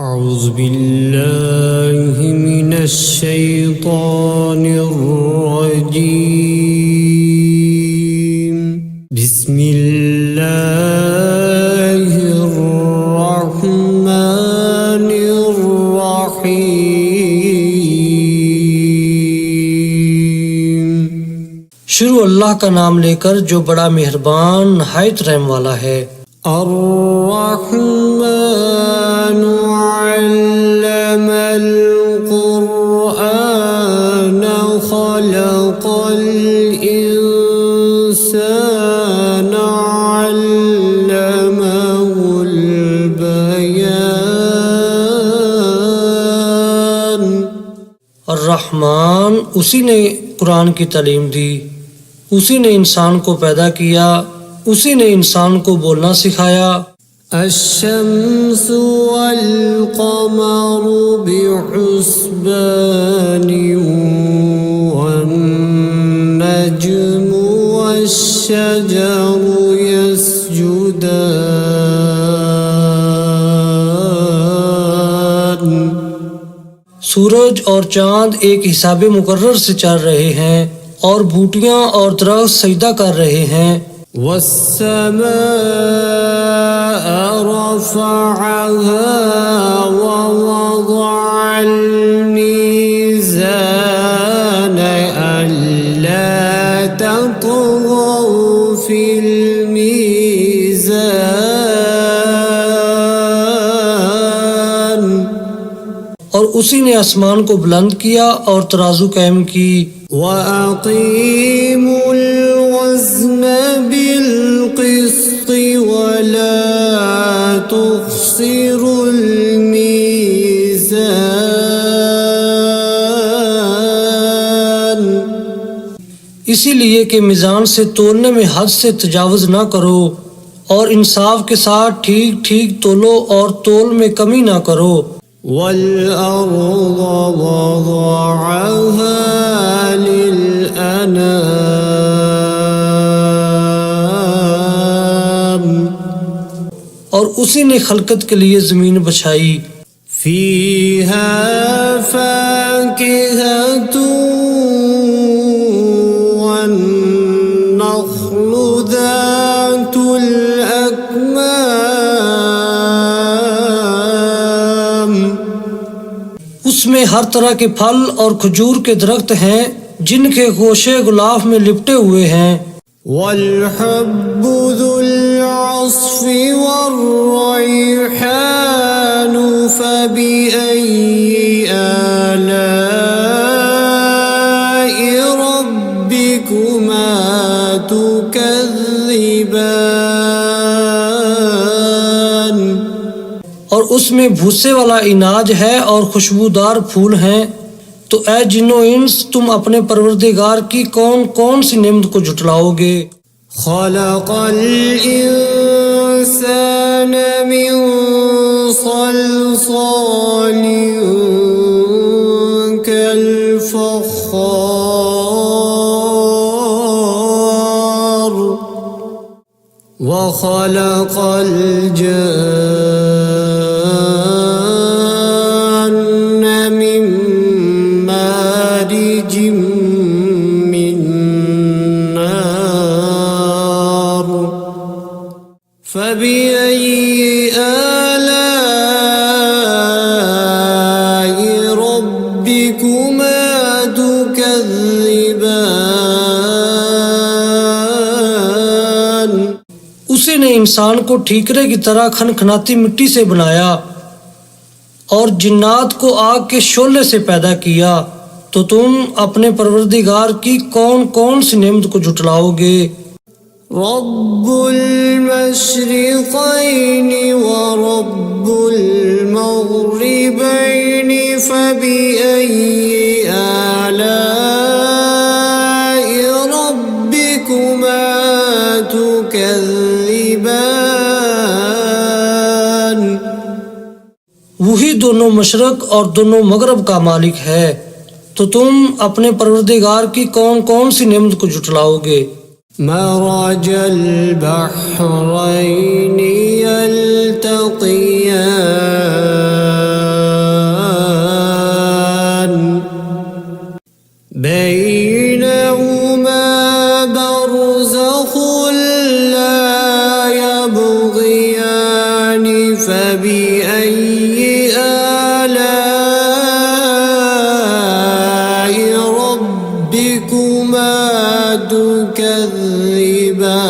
أعوذ बिल्लाहि मिनश शैतानिर रजीम बिस्मिल्लाहिर रहमानिर रहीम। शुरू अल्लाह का नाम लेकर जो बड़ा मेहरबान नहायत रहम वाला है। अर्रहमानु अल्लमल कुरआन खलक़ल इंसान अल्लमहुल बयान। अर्रहमान उसी ने कुरान की तालीम दी, उसी ने इंसान को पैदा किया, उसी ने इंसान को बोलना सिखाया। अश्शम्सु वल क़मरु बिहुस्बानि वन नज्मु वश्शजरु यस्जुदान। सूरज और चांद एक हिसाबे मुकर्रर से चल रहे हैं और बूटियां और दरख्त सजदा कर रहे हैं। वस्समाअ रफ़अहा ववضअल मीज़ान अल्ला तत्गौ फिल मीज़ान। और उसी ने आसमान को बुलंद किया और तराजू कायम की। वअक़ीमुल वज़्न बिलक़िस्ति वला तुख़्सिरुल मीज़ान। इसीलिए कि मिजान से तोलने में हद से तजावुज न करो और इंसाफ के साथ ठीक ठीक तोलो और तोल में कमी न करो। वल-अर्ज़ वज़अहा लिल-अनाम। और उसी ने खलकत के लिए जमीन बछाई। फ़ीहा फ़ाकिहतु वन्नख़्लु ज़ातुल अकमाम। उसमें हर तरह के फल और खजूर के दरख्त हैं जिनके गोशे गुलाफ में लिपटे हुए हैं। वल-हब्बु ज़ुल-अस्फ़ि वर्रैहानु फ़बिअय्यि आलाइ रब्बिकुमा तुकज़्ज़िबान। और उसमें भूसे वाला इनाज है और खुशबूदार फूल हैं। तो ऐ जिन्नो इंस, तुम अपने परवरदिगार की कौन कौन सी नेमत को झुटलाओगे। खलक़ल इंसान मिन सल्सालिन कल-फ़ख़्ख़ार व खलक़ल जन्न मिन मारिजिम मिन नार फ़बिअय्यि आलाइ रब्बिकुमा तुकज़्ज़िबान। उसी ने इंसान को ठीकरे की तरह खनखनाती मिट्टी से बनाया और जिन्नात को आग के शोले से पैदा किया। तो तुम अपने परवरदिगार की कौन कौन सी नेमत को झुटलाओगे। रब्बुल मशरिक़ैनि व रब्बुल मग़रिबैनि फ़बिअय्यि आलाइ रब्बिकुमा तुकज़्ज़िबान। वही दोनों मशरक और दोनों मगरब का मालिक है। तो तुम अपने परवरदिगार की कौन कौन सी नेमत को झुटलाओगे। मरजल बहरैनि यल्तक़ियान آلاء ربكما تكذبان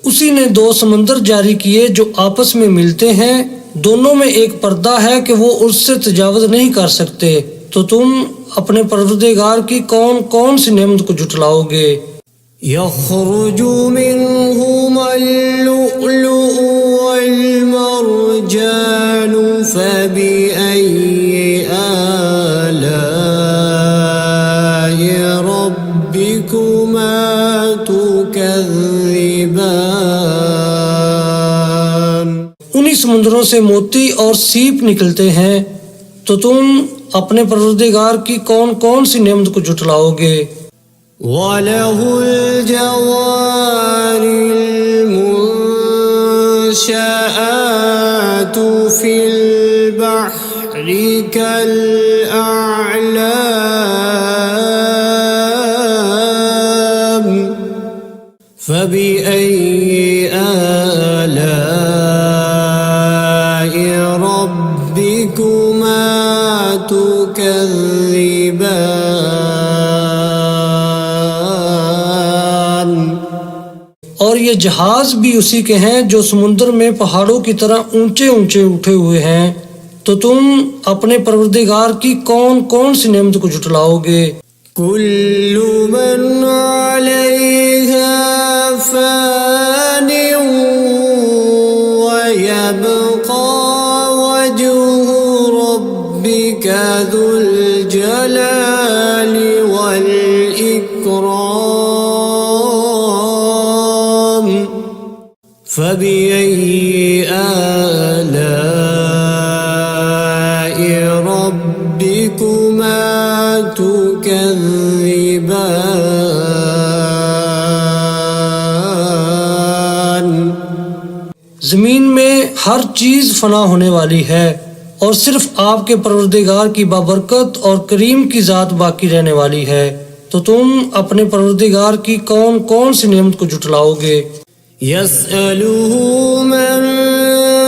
उसी ने दो समंदर जारी किए जो आपस में मिलते हैं, दोनों में एक पर्दा है कि वो उससे तजावुज नहीं कर सकते, तो तुम अपने परवरदिगार की कौन कौन सी नेमत को जुटलाओगे। يخرج منهما اللؤلؤ والمرجان فبأي آلاء ربكما تكذبان उन्हीं समुद्रों से मोती और सीप निकलते हैं, तो तुम अपने परवरदिगार की कौन कौन सी नेमत को जुटलाओगे। وله الجوار المنشآت في البحر كالأعلام فبأي آلاء ربكما تكذبان और ये जहाज भी उसी के हैं जो समुद्र में पहाड़ों की तरह ऊंचे ऊंचे उठे हुए हैं, तो तुम अपने परवरदिगार की कौन कौन सी नेमत को जुटलाओगे। كل من عليها فان ويبقى وجه ربك ذو الجلال والإكرام فبأي آلاء ربكما تكذبان जमीन में हर चीज फना होने वाली है और सिर्फ आपके परवरदिगार की बाबरकत और करीम की जात बाकी रहने वाली है, तो तुम अपने परवरदिगार की कौन कौन सी नेमत को जुटलाओगे। يسأله من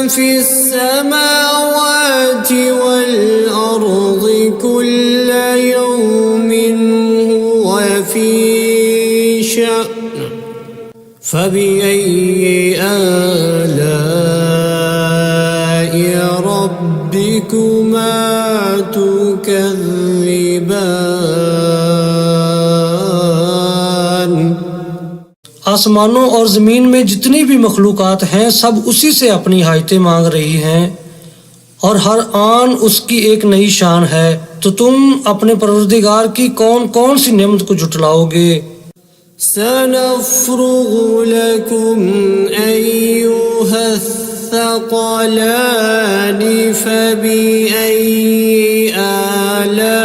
في السماوات والأرض كل يوم هو في شأن فبأي آلاء ربكما تكذبان आसमानों और जमीन में जितनी भी मखलूकात हैं सब उसी से अपनी हाजतें मांग रही हैं और हर आन उसकी एक नई शान है, तो तुम अपने परवरदिगार की कौन कौन सी नेमत को जुटलाओगे। سنفرغ لكم أيها الثقلان فبأي آلاء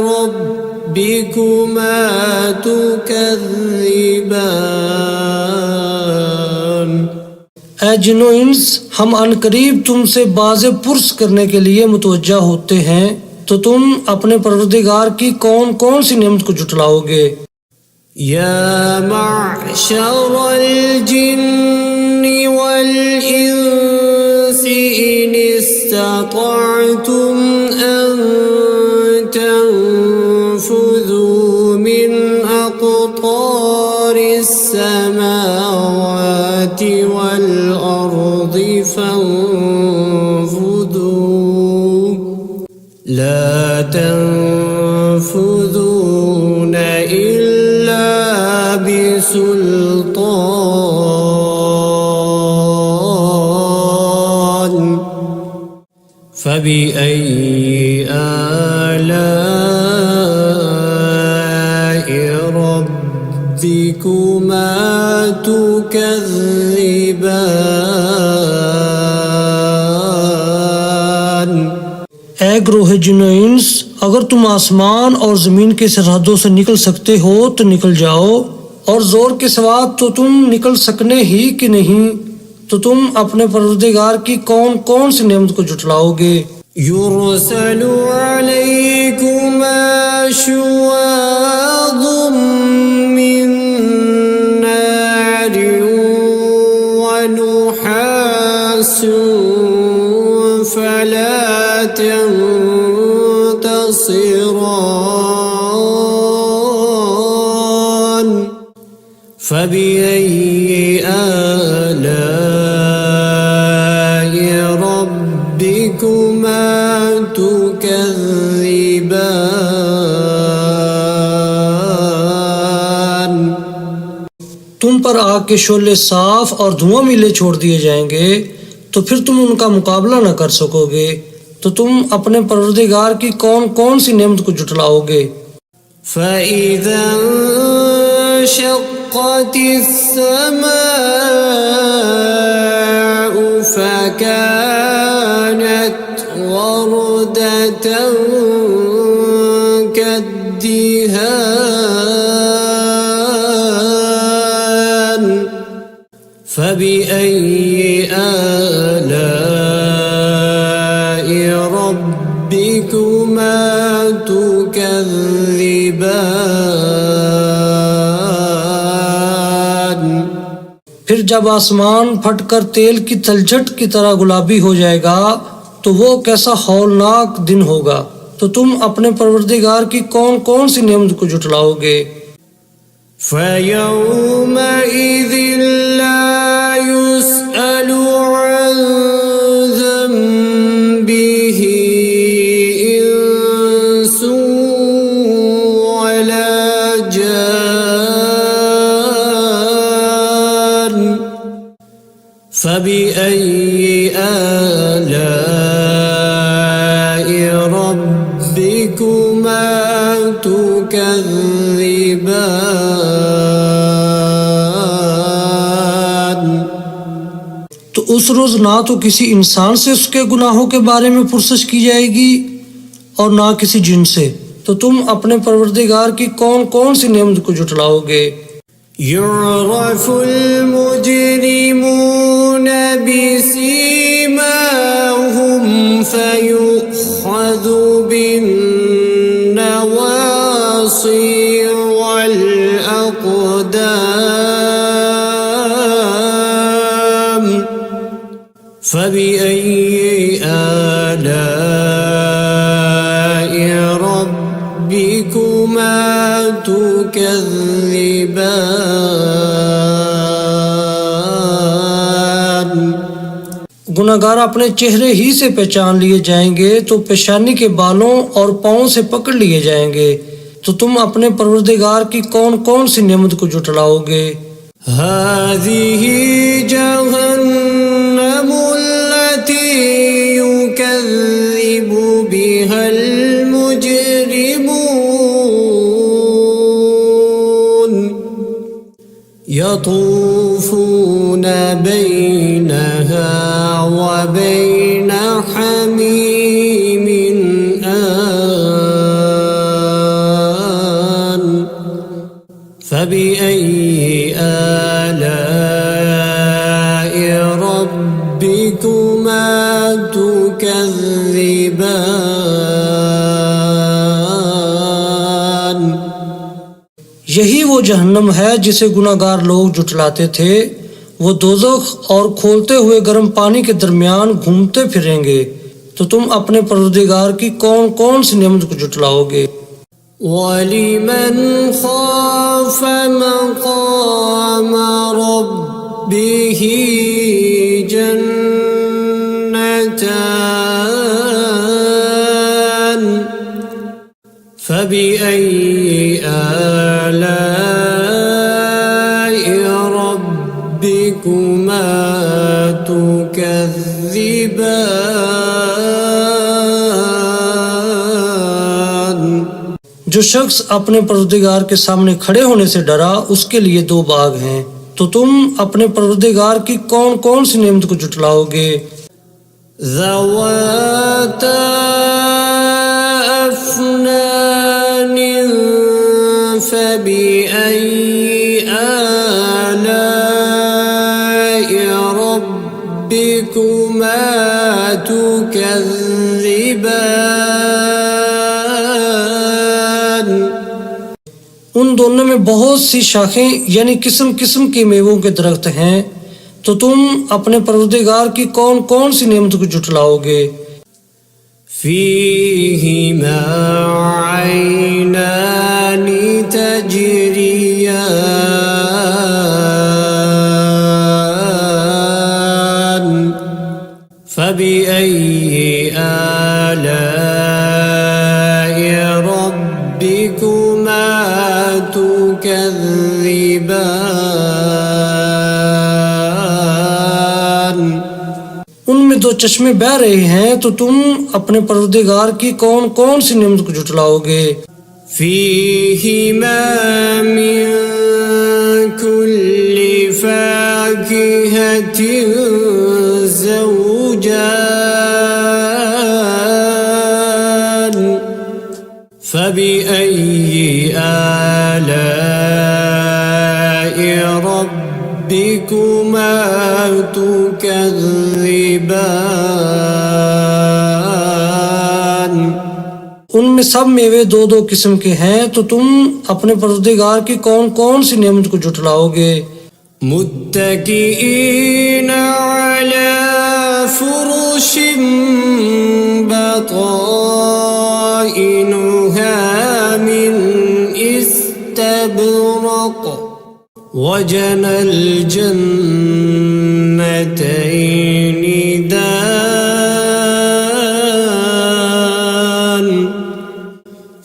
ربكما تكذبان ऐ जिन्नो इंस, हम अनकरीब तुमसे बाज़े पुरस करने के लिए मुतवज्जा होते हैं, तो तुम अपने परवरदिगार की कौन कौन सी नेमत को जुटलाओगे। يا معشر الجن والإنس إن استطعتم أن تنفذوا من أقطار السماوات والأرض فانفذوا لا تنفذون إلا بسلطان فبأي آلاء ربكما تكذبان ऐ ग्रोह जिन्नो इंस, अगर तुम आसमान और जमीन के सरहदों से निकल सकते हो तो निकल जाओ, और जोर के सिवा तो तुम निकल सकने ही कि नहीं, तो तुम अपने परवरदिगार की कौन कौन सी नेमत को जुटलाओगे। يرسل عليكما شواظ من تنتصران فبأي آلاء ربكما تكذبان तुम पर आग के शोले साफ और धुआं मिले छोड़ दिए जाएंगे, तो फिर तुम उनका मुकाबला न कर सकोगे। तो तुम अपने परवरदिगार की कौन कौन सी नेमत को जुटलाओगे। فإذا انشقت السماء فكانت وردة كالدهان فبأي آلاء ربكما تكذبان फिर जब आसमान फटकर तेल की तलछट की तरह गुलाबी हो जाएगा, तो वो कैसा हौलनाक दिन होगा। तो तुम अपने परवरदिगार की कौन कौन सी नेमत को जुटलाओगे। فيومئذ لا يسأل عن ذنبه إنس ولا جان فبأي آلاء ربكما تكذبان तो उस रोज ना तो किसी इंसान से उसके गुनाहों के बारे में पुरसश की जाएगी और ना किसी जिन से। तो तुम अपने परवरदिगार की कौन कौन सी नेमत को जुटलाओगे। يعرف المجرمون بسيماهم فيؤخذ بالنواصي والأقدام فبأي آلاء ربكما تكذبان गुनाहगार अपने चेहरे ही से पहचान लिए जाएंगे, तो पेशानी के बालों और पाँव से पकड़ लिए जाएंगे। तो तुम अपने परवरदिगार की कौन कौन सी नेमत को जुटलाओगे। هذه جهنم التي يكذب بها المجرمون يطوفون بينها وبين حميم آن فبأي آلاء ربكما تكذبان यही वो जहन्नम है जिसे गुनाहगार लोग जुटलाते थे। वो दोज़ख और खोलते हुए गर्म पानी के दरमियान घूमते फिरेंगे। तो तुम अपने परवरदिगार की कौन कौन सी नेमत को जुटलाओगे। ولمن خاف مقام ربه جنتان فبأي آلاء ربكما تكذبان जो शख्स अपने परवरदिगार के सामने खड़े होने से डरा, उसके लिए दो बाग हैं। तो तुम अपने परवरदिगार की कौन कौन सी नेमत को जुटलाओगे। ذواتا أفنان فبأي آلاء ربكما تكذبان उन दोनों में बहुत सी शाखें यानी किस्म किस्म के मेवों के दरख्त हैं। तो तुम अपने परवरदिगार की कौन कौन सी नेमत को जुटलाओगे। فيهما عينان تجريان فبأي آلاء ربكما تكذبان उनमें दो चश्मे बह रहे हैं, तो तुम अपने परवरदिगार की कौन कौन सी नेमत को झुटलाओगे। فيهما من كل فاكهة زوجان فبأي آلاء ربكما تكذبان उनमें सब मेवे दो दो किस्म के हैं, तो तुम अपने परवरदिगार की कौन कौन सी नेमत को झुटलाओगे। मुत्तकीईन अला फुरुश बताइनुहा मिन इस्तबरक वजनल जन्नतैनि दान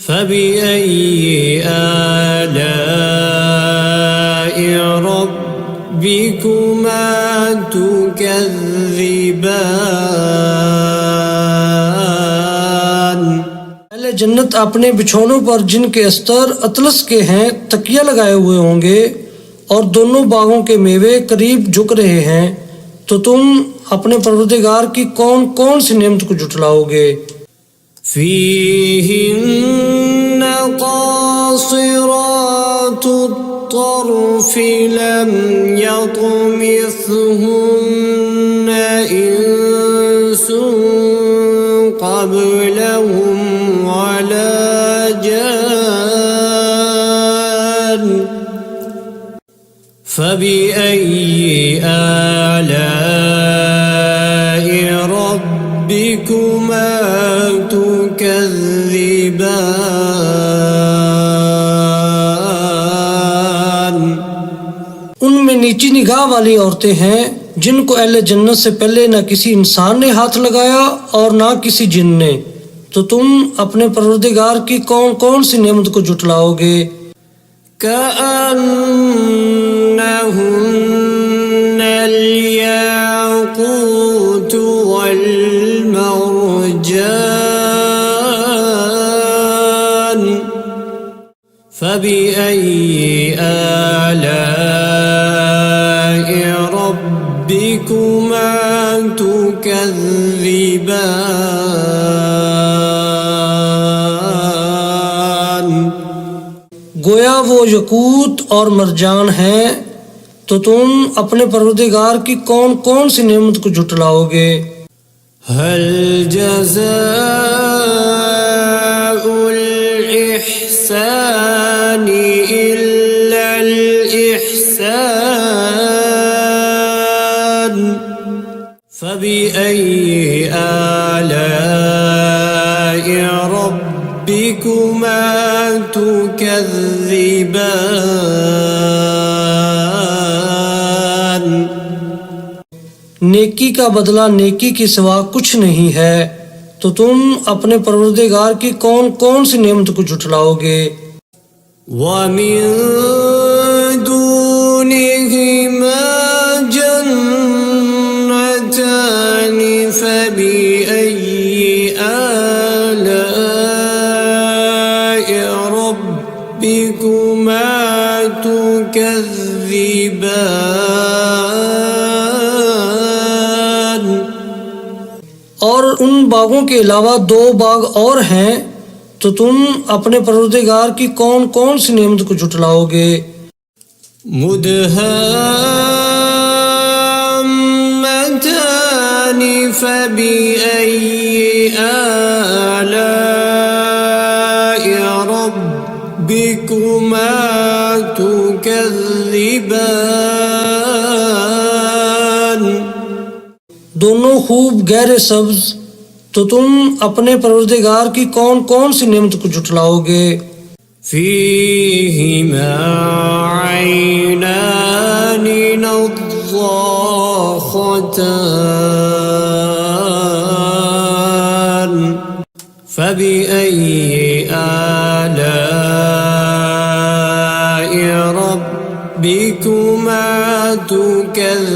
फबिअय्यि आलाइ रब्बिकुमा तुकज़्ज़िबान पहले जन्नत अपने बिछौनों पर जिनके अस्तर अतलस के हैं तकिया लगाए हुए होंगे और दोनों बागों के मेवे करीब झुक रहे हैं, तो तुम अपने परवरदिगार की कौन कौन सी नेमत को झुटलाओगे। فيهن قاصرات الطرف لم يطمثهن إنس قبلهم ولا جان فبأي آلاء ربكما तुकज़्ज़िबान उनमें नीची निगाह वाली औरतें हैं जिनको अहले जन्नत से पहले न किसी इंसान ने हाथ लगाया और न किसी जिन ने, तो तुम अपने परवरदिगार की कौन कौन सी नेमत को झुटलाओगे। كأنهن الياقوت والمرجان فبأي آلاء ربكما تكذبان गोया वो यकूत और मरजान हैं, तो तुम अपने परवरदिगार की कौन कौन सी नेमत को झुटलाओगे। هل جزاء الإحسان إلا الإحسان فبأي آلاء ربكما تكذبان नेकी का बदला नेकी के सिवा कुछ नहीं है, तो तुम अपने परवरदिगार की कौन कौन सी नेमत को झुटलाओगे। ومن دونهما جنتان فبأي آلاء ربكما تكذبان और उन बागों के अलावा दो बाग और हैं, तो तुम अपने परवरदिगार की कौन कौन सी नेमत को झुटलाओगे। मुदहाम्मतान फबिअय्यि आलाइ रब्बिकुमा तुकज़्ज़िबान दोनों खूब गहरे सब्ज तो तुम अपने परवरदिगार की कौन कौन सी नेमत को जुटलाओगे। فيهما عينان نضاختان فبأي آلاء ربكما تكذبان।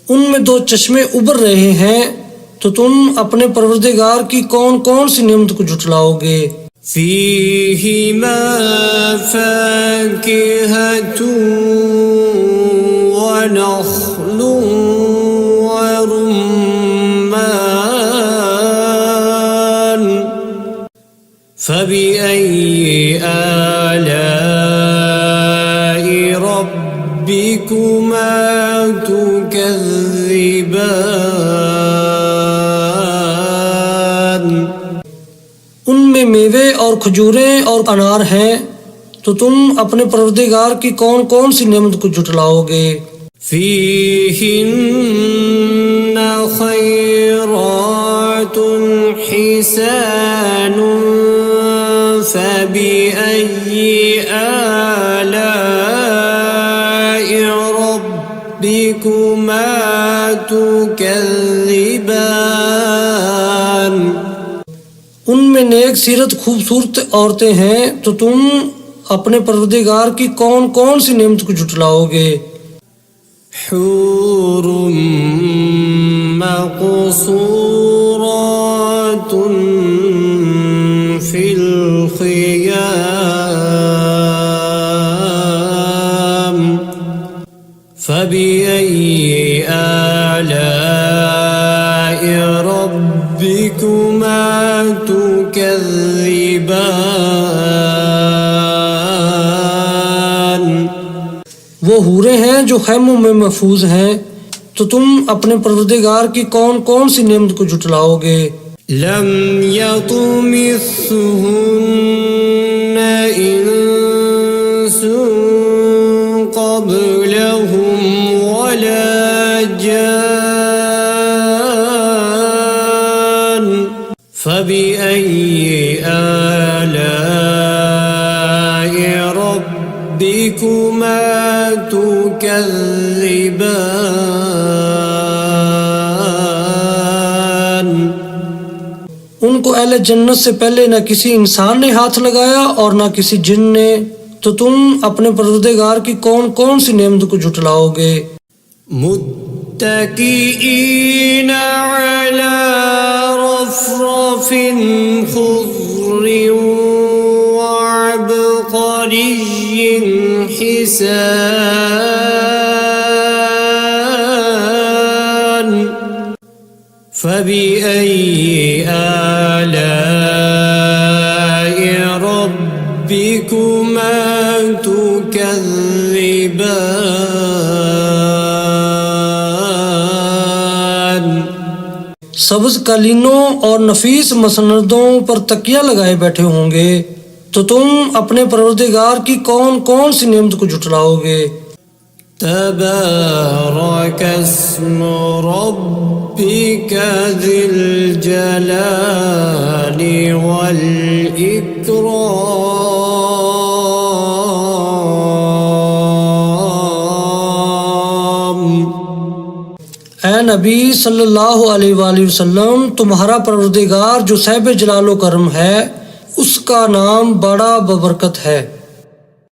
उनमें दो चश्मे उबर रहे हैं, तो तुम अपने परवरदिगार की कौन कौन सी नेमत को जुटलाओगे। فيهما فاكهة ونخل ورمان فبأي آلاء ربكما تكذبان। उनमें मेवे और खजूरें और अनार हैं, तो तुम अपने परवरदिगार की कौन कौन सी नेमत को जुटलाओगे। فيهن خيرات حسان فبأي آلاء ربكما تكذبان। उनमें नेक सीरत खूबसूरत औरतें हैं, तो तुम अपने परवरदिगार की कौन कौन सी नेमत को जुटलाओगे। حور مقصورات في الخيام فبأي آلاء ربكما تكذبان। वो हूरें हैं जो खैमों में महफूज हैं, तो तुम अपने परवरदिगार की कौन कौन सी नेमत को जुटलाओगे। لم يطمثهن إنس قبلهم ولا جان فبأي آلاء ربكما تكذبان। उनको अहले जन्नत से पहले न किसी इंसान ने हाथ लगाया और न किसी जिन ने, तो तुम अपने परवरदिगार की कौन कौन सी नेमत को जुटलाओगे। मुत्तकीईन अला रफ़रफ़िन ख़ुज़्र वअबक़रिय्यिन हिसान فبأي آلاء ربكما تكذبان। सब्ज कालीनों और नफीस मसनदों पर तकिया लगाए बैठे होंगे, तो तुम अपने परवरदिगार की कौन कौन सी नेमत को जुटलाओगे। تبارك اسم ربك ذي الجلال والإكرام। ऐ नबी सल्लल्लाहु अलैहि वसल्लम, तुम्हारा परवरदिगार जो साहिब जलालो करम है, उसका नाम बड़ा बबरकत है।